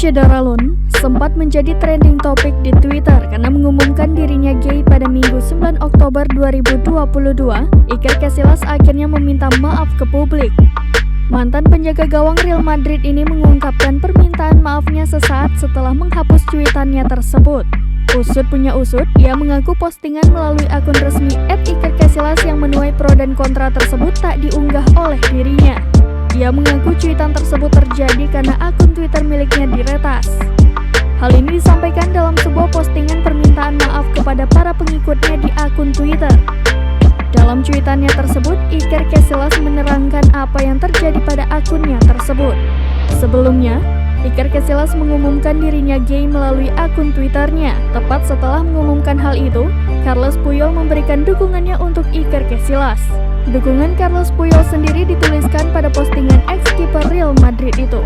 Cederalun sempat menjadi trending topik di Twitter karena mengumumkan dirinya gay pada Minggu 9 Oktober 2022. Iker Casillas akhirnya meminta maaf ke publik. Mantan penjaga gawang Real Madrid ini mengungkapkan permintaan maafnya sesaat setelah menghapus cuitannya tersebut. Usut punya usut, ia mengaku postingan melalui akun resmi @IkerCasillas yang menuai pro dan kontra tersebut tak diunggah oleh dirinya. Ia mengaku cuitan tersebut terjadi karena akun Twitter miliknya diretas. Hal ini disampaikan dalam sebuah postingan permintaan maaf kepada para pengikutnya di akun Twitter. Dalam cuitannya tersebut, Iker Casillas menerangkan apa yang terjadi pada akunnya tersebut. Sebelumnya, Iker Casillas mengumumkan dirinya gay melalui akun Twitternya. Tepat setelah mengumumkan hal itu, Carles Puyol memberikan dukungannya untuk Iker Casillas. Dukungan Carles Puyol sendiri dituliskan pada postingan ex-kiper Real Madrid itu.